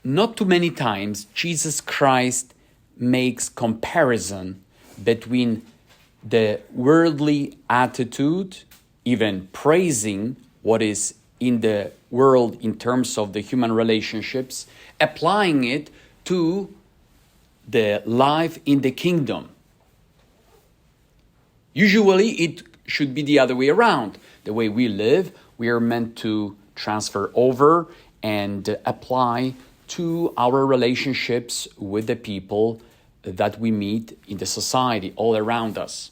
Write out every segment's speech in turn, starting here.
not too many times Jesus Christ makes comparison between the worldly attitude, even praising what is in the world in terms of the human relationships, applying it to the life in the kingdom. Usually it should be the other way around. The way we live, we are meant to transfer over and apply to our relationships with the people that we meet in the society all around us.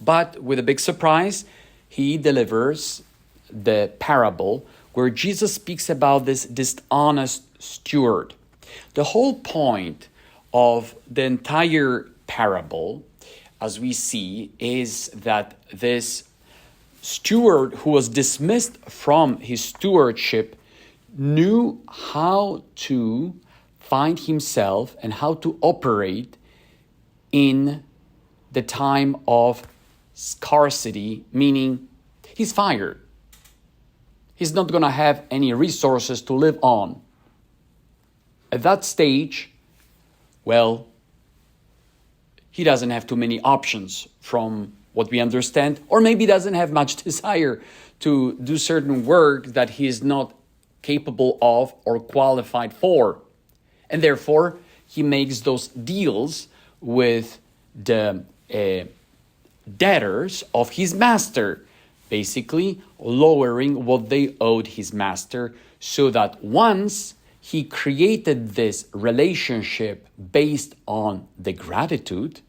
But with a big surprise, he delivers the parable where Jesus speaks about this dishonest steward. The whole point of the entire parable, as we see, is that this steward who was dismissed from his stewardship knew how to find himself and how to operate in the time of scarcity, meaning he's fired. He's not going to have any resources to live on. At that stage, well, he doesn't have too many options from what we understand, or maybe doesn't have much desire to do certain work that he is not capable of or qualified for. And therefore, he makes those deals with the debtors of his master, basically lowering what they owed his master, so that once he created this relationship based on the gratitude,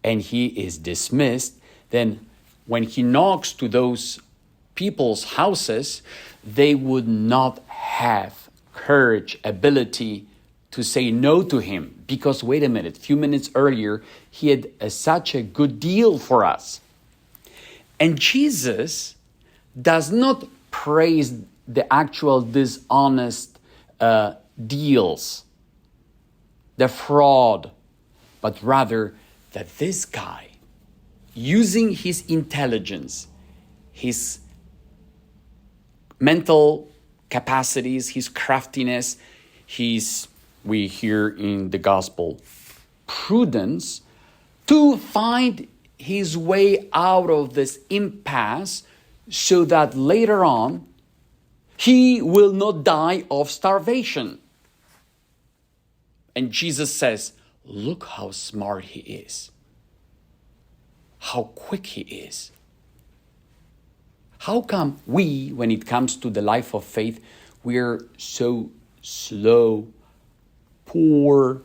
and he is dismissed, then when he knocks to those people's houses, they would not have courage, ability to say no to him. Because wait a minute, a few minutes earlier, he had such a good deal for us. And Jesus does not praise the actual dishonest deals, the fraud, but rather that this guy, using his intelligence, his mental capacities, his craftiness, his, we hear in the gospel, prudence, to find his way out of this impasse so that later on he will not die of starvation. And Jesus says, look how smart he is, how quick he is. How come we, when it comes to the life of faith, we're so slow, poor,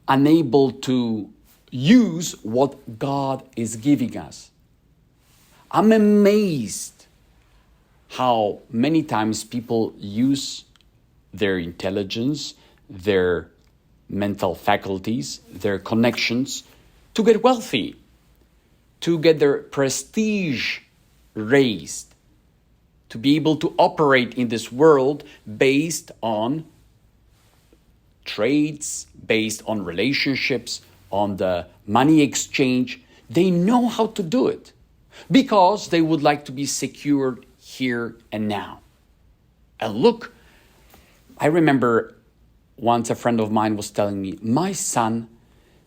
unable to use what God is giving us? I'm amazed how many times people use their intelligence, their mental faculties, their connections to get wealthy, to get their prestige raised, to be able to operate in this world based on trades, based on relationships, on the money exchange. They know how to do it because they would like to be secured here and now. And look, I remember once a friend of mine was telling me, my son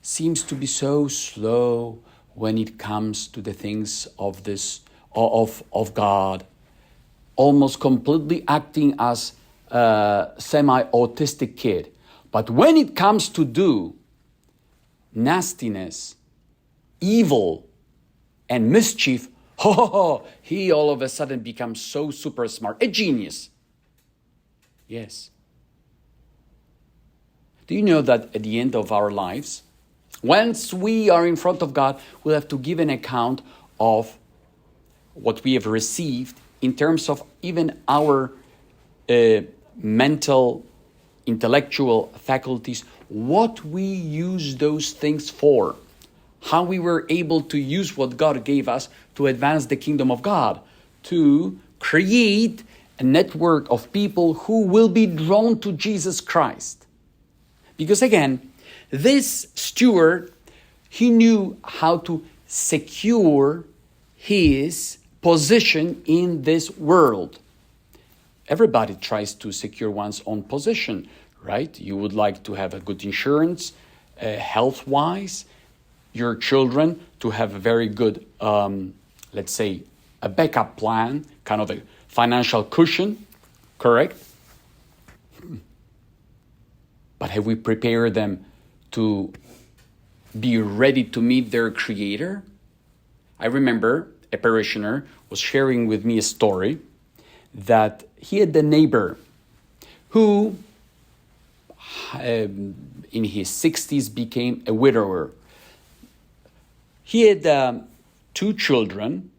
seems to be so slow when it comes to the things of this, of God, almost completely acting as a semi-autistic kid. But when it comes to do nastiness, evil, and mischief, he all of a sudden becomes so super smart, a genius. Yes. Do you know that at the end of our lives, once we are in front of God, we'll have to give an account of what we have received in terms of even our mental, intellectual faculties, what we use those things for, how we were able to use what God gave us to advance the kingdom of God, to create a network of people who will be drawn to Jesus Christ. Because again, this steward, he knew how to secure his position in this world. everybody tries to secure one's own position, right? You would like to have a good insurance, health-wise, your children to have a very good, let's say, a backup plan, kind of a financial cushion, correct? But have we prepared them to be ready to meet their Creator? I remember a parishioner was sharing with me a story that he had a neighbor who in his 60s became a widower. He had 2 children,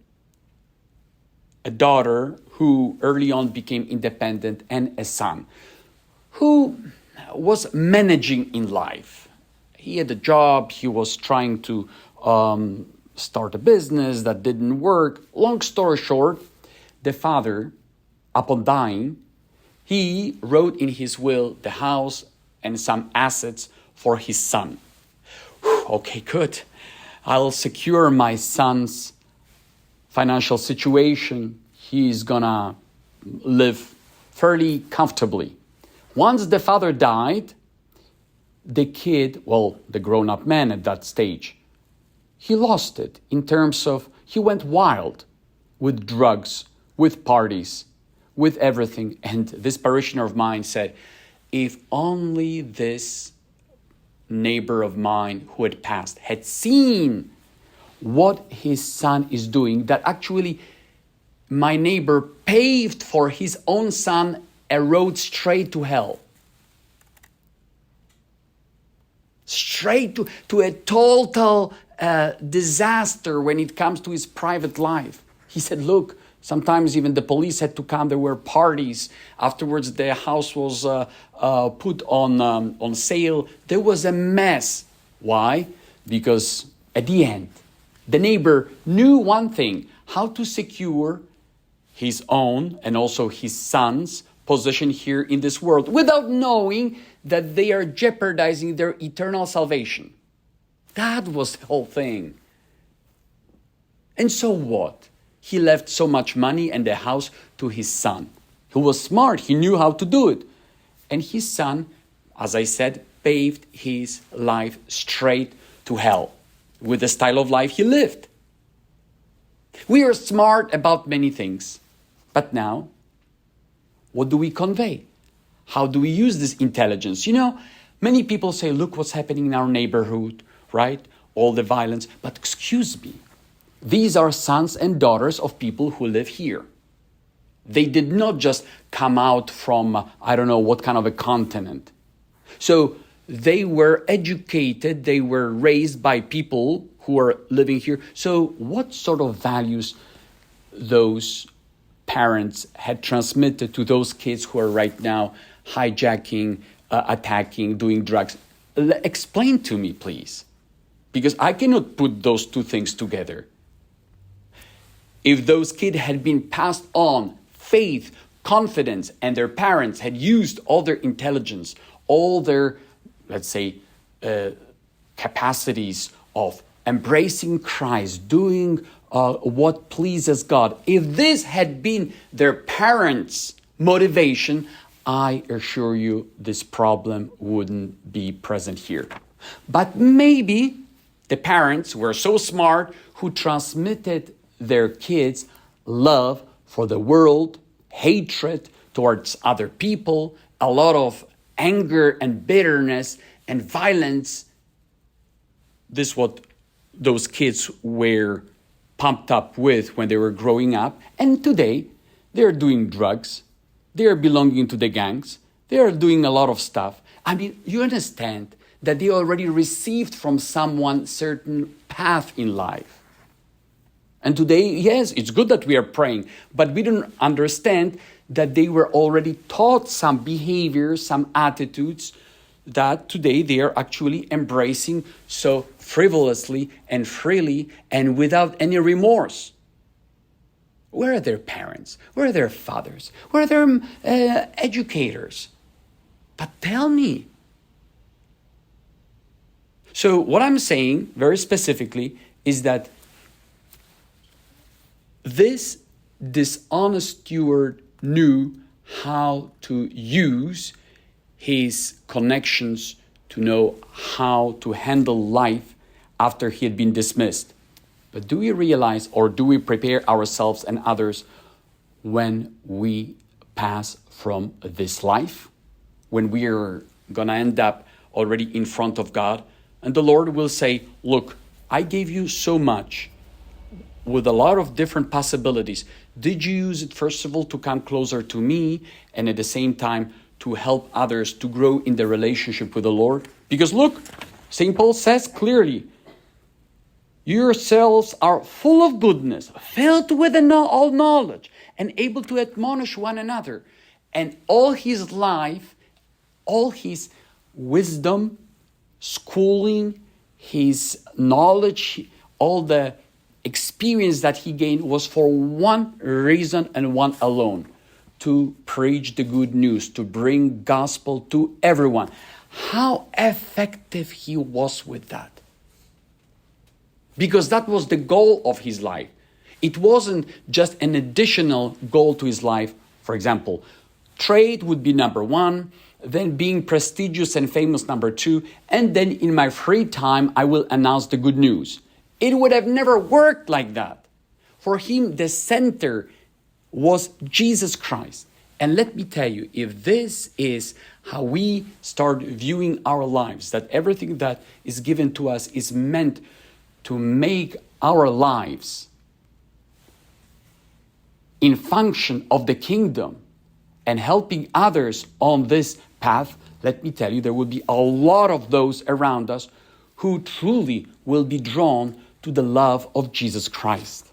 a daughter who early on became independent, and a son who was managing in life. He had a job, he was trying to start a business that didn't work. Long story short, the father, upon dying, he wrote in his will the house and some assets for his son. Okay, good. I'll secure my son's financial situation. He's gonna live fairly comfortably. Once the father died, the kid, well, the grown-up man at that stage, he lost it in terms of he went wild with drugs, with parties, with everything. And this parishioner of mine said, if only this neighbor of mine who had passed had seen what his son is doing, that actually my neighbor paved for his own son a road straight to hell. Straight to a total disaster when it comes to his private life. He said, look, sometimes even the police had to come. There were parties. Afterwards, the house was put on sale. There was a mess. Why? Because at the end, the neighbor knew one thing, how to secure his own and also his son's position here in this world without knowing that they are jeopardizing their eternal salvation. That was the whole thing. And so what? He left so much money and the house to his son, who was smart. He knew how to do it. And his son, as I said, paved his life straight to hell with the style of life he lived. We are smart about many things. But now, what do we convey? How do we use this intelligence? You know, many people say, look what's happening in our neighborhood, right? All the violence. But excuse me, these are sons and daughters of people who live here. They did not just come out from, I don't know what kind of a continent. So they were educated, they were raised by people who are living here. So what sort of values those parents had transmitted to those kids who are right now hijacking, attacking, doing drugs? Explain to me, please. Because I cannot put those two things together. If those kids had been passed on faith, confidence, and their parents had used all their intelligence, all their, let's say, capacities of embracing Christ, doing what pleases God, if this had been their parents' motivation, I assure you this problem wouldn't be present here. But maybe the parents were so smart who transmitted their kids love for the world, hatred towards other people, a lot of anger and bitterness and violence. This is what those kids were pumped up with when they were growing up. And today, they're doing drugs. They're belonging to the gangs. They're doing a lot of stuff. I mean, you understand that they already received from someone certain path in life. And today, yes, it's good that we are praying, but we don't understand that they were already taught some behaviors, some attitudes that today they are actually embracing so frivolously and freely and without any remorse. Where are their parents? Where are their fathers? Where are their educators? But tell me. So what I'm saying very specifically is that this dishonest steward knew how to use his connections to know how to handle life after he had been dismissed. But do we realize, or do we prepare ourselves and others when we pass from this life? When we are going to end up already in front of God, and the Lord will say, look, I gave you so much with a lot of different possibilities. Did you use it, first of all, to come closer to me, and at the same time to help others to grow in the relationship with the Lord? Because look, St. Paul says clearly, yourselves are full of goodness, filled with all knowledge, and able to admonish one another. And all his life, all his wisdom, schooling, his knowledge, all the experience that he gained was for one reason and one alone: to preach the good news, to bring gospel to everyone. How effective he was with that. Because that was the goal of his life. It wasn't just an additional goal to his life. For example, trade would be number one, then being prestigious and famous number two, and then in my free time, I will announce the good news. It would have never worked like that. For him, the center was Jesus Christ. And let me tell you, if this is how we start viewing our lives, that everything that is given to us is meant to make our lives in function of the kingdom and helping others on this path, let me tell you, there will be a lot of those around us who truly will be drawn to the love of Jesus Christ.